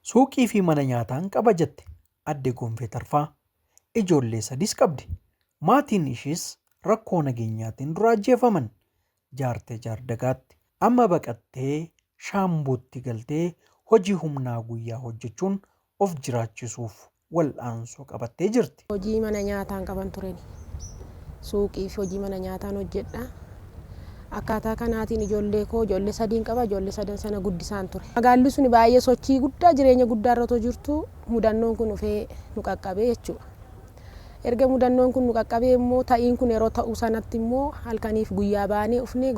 Suuqii fi mana nyaataan qaba jette adde Gonfee Tarfaa. Ijoollee sadis qabdi. Maatiin ishees rakkoo nageenyaatiin dura ajjeefaman. Jaartee jaardagaatti amma baqattee shaambootti galtee hojii humnaa guyyaa hojjechuun of jiraachisuuf wal'aansoo qabattee jirti. Hojii mana nyaataan qaban tureni. Suuqii fi hojii mana nyaataan hojjedha. Akkaataa kanaatiin ijoollee sadiin qaba. Ijoollee sadan sana guddisaan ture. Magaalli sun baay'ee sochii guddaa jireenya guddaa irra otoo jirtu mudannoon kun dhufee nu qaqqabee jechuudha. Erga mudannoon kun nu qaqqabee immoo ta'iin kun yeroo ta'u sanatti immoo halkaniif guyyaa baanee ufnee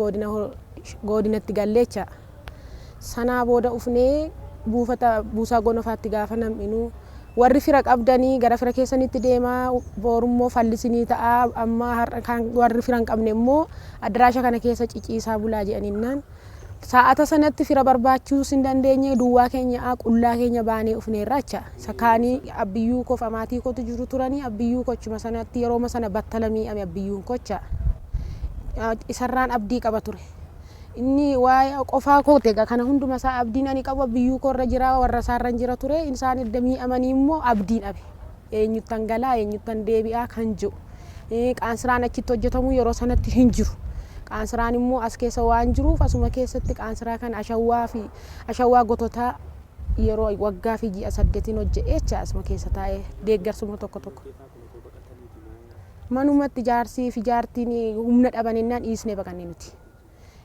godinatti galleecha. Sanaa booda ufnee buusaa gonofaatti gaafa nam'inuu warri fira qabdanii gara fira keessanitti deemaa boorummoo fallisinii ta'a amma kan warri fira hin qabne immoo addaraasha kana keessa ciciisaa bulaa jedhaninnaan sa'ata sanatti fira barbaachuus hin dandeenye duwwaa keenya qullaa keenya baanee ufneerracha sakaanii abbiyyuu koof amaatii kootu jiru turanii abbiyyuu kochuma sanatti yeroo sana battala mi'ame abbiyyuun kocha isarraan abdii qaba ture. Inni waa'ee qofaa koote kana hunduma isaa abdiin ani qabu abbiyyuu koorra jira warra isaarra jira ture isaan edda mi'amanii immoo abdiin dhabe eenyuttan galaa eenyuttan deebi'aa kan jiru qaansiraan achitti hojjetamu yeroo sanatti hin jiru qaansiraan immoo as keessa waan jiruuf asuma keessatti qaansiraa kan ashawaa gototaa yeroo waggaa fi ji'a 8 hojjecha asuma keessa taa'ee deeggarsuma tokko manumatti jaarsii fi jaartiin humna dhabaninnaan dhiisnee baqannee nuti.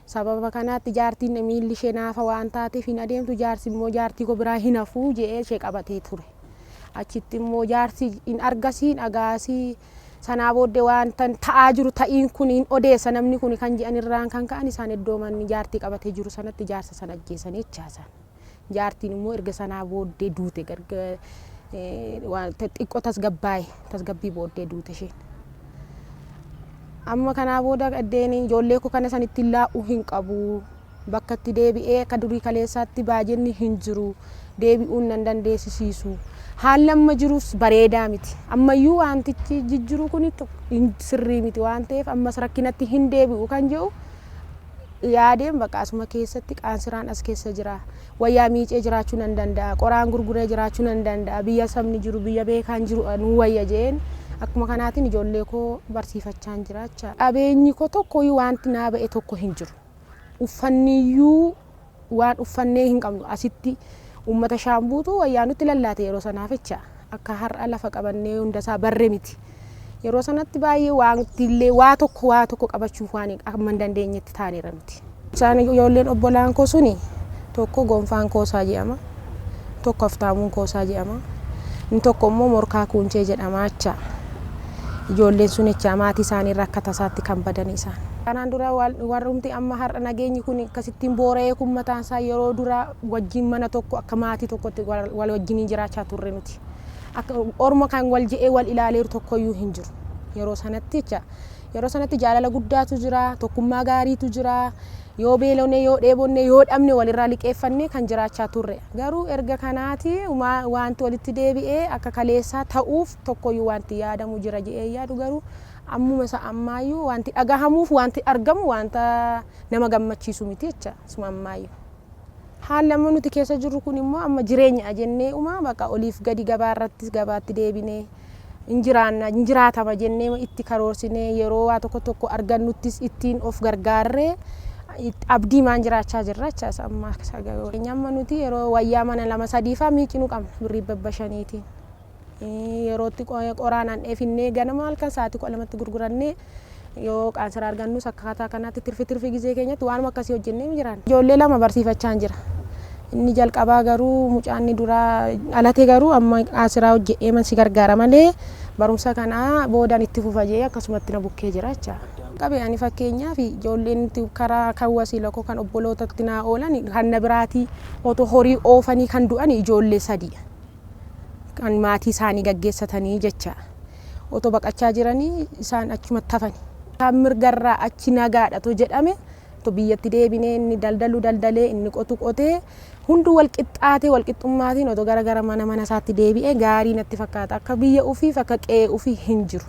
Sababa kanaatti jaartiin miilli ishee naafa waan taateef hin adeemtu jaarsi immoo jaartii koo biraa hin hafuu jedhee ishee qabatee ture. Achitti immoo jaarsi hin argasiin agaasii sanaa booddee waan ta'aa jiru ta'iin kun hin odeessa namni kun kan jedhan irraan kan ka'an isaan iddoo manni jaartii qabatee jiru sanatti jaarsa sana ajjeesanii echaasan. Jaartiin immoo erga sanaa booddee duute waan xiqqoo tasgabbii booddee duute isheen. Amma kanaa booda addeen ijoollee koo kana sanitti laa'uu hin qabu. Bakka itti deebi'ee akka durii kaleessaatti baajjenni hin jiru. Deebi'uun nan dandeessisiisu. Haalli amma jirus bareedaa miti. Ammayyuu wantichi jijjiiruu kun sirrii miti waan ta'eef ammas rakkinatti hin deebi'u kan jedhu yaadeen bakka asuma keessatti qaansiraan as keessa jira. Wayyaa miicee jiraachuu nan danda'a. Qoraan gurguree jiraachuu nan danda'a. Biyya sabni jiru biyya beekaan jiru nu wayya jeen. Akkuma kanaatiin ijoollee koo barsiifachaa jiraachaa. Qabeenyi koo tokkoyyuu wanti naa ba'e tokko hin jiru. Uffanniyyuu waan uffannee hin qabnu asitti uummata shaambuutu wayyaa nutti lallaate yeroo sanaaf jecha akka har'a lafa qabannee hundasaa barre miti. Yeroo sanatti baay'ee wantillee waa tokko qabachuuf waan amma hin dandeenyetti taaneera nuti. Isaan ijoolleen obbolaan koo suni tokko Gonfaan Koosaa jedhama. Tokko Haftaamuun Koosaa jedhama. Inni tokko immoo Morkaa Kuunchee jedhama jecha. Ijoolleen sun jecha maatii isaanii akka tasaatti kan badan isaan. Kanaan dura warrumti amma har'a nageenyi kun akkasittiin boora'ee kun mataan isaa yeroo dura wajjin mana tokko akka maatii tokkotti wal wajjin jiraachaa turre nuti. Akka orma kan wal je'ee wal ilaaleeru tokkoyyuu hin jiru. Yeroo sanatti jecha yeroo sanatti jaalala guddaatu jira, tokkummaa gaariitu jira. Yoo beelonee yoo dheebonne yoo dhabne walirraa liqeeffannee kan jiraachaa turre. Garuu erga kanaati wanti walitti deebi'ee akka kaleessaa ta'uuf tokkoyyuu wanti yaadamu jira jedhee yaadu garuu ammuma isa ammaayyuu wanti dhagahamuuf wanti argamu wanta nama gammachiisu miti jecha suma ammaayyuu. Haalli amma nuti keessa jirru kun immoo amma jireenya jennee bakka oliif gadi gabaatti deebinee injiraatama jennee itti karoorsinee yeroo waa tokko argannuttis ittiin of gargaarree abdii maan jiraachaa jirra jechaas amma sagayoo. Amma nuti yeroo wayyaa mana 2-3 faa miicinu qabna birrii 500 yerootti qoraanaan dheefinnee ganama halkan sa'aatii 12tti gurgurannee yoo qaansira argannus akkaataa kanaatti tirfi gizee keenyatti waanuma akkasii hojjennee jiraan. Ijoollee 2 barsiifachaa jira. Inni jalqabaa garuu mucaanni duraa alatee garuu amma qaansira hojje'ee man si gargaara malee barumsa kana boodaan itti fufajee akkasumatti na bukkee jira jecha. Qabeeyani fakkeenyaaf ijoolleen karaa kan wasiila koo kan obbolootatti naa oolan kan na biraatii otoo horii oofanii kan du'an ijoollee 3 kan maatii isaanii gaggeessatanii jecha otoo baqachaa jiranii isaan achumatti hafani. Kan mirgarraa achi nagaadha jedhame to biyyatti deebinee inni daldalee inni qotee hundu wal qixxummaatiin otoo gara mana isaatti deebi'ee gaarii natti fakkaata akka biyya ufiif akka qe'ee ufii hin jiru.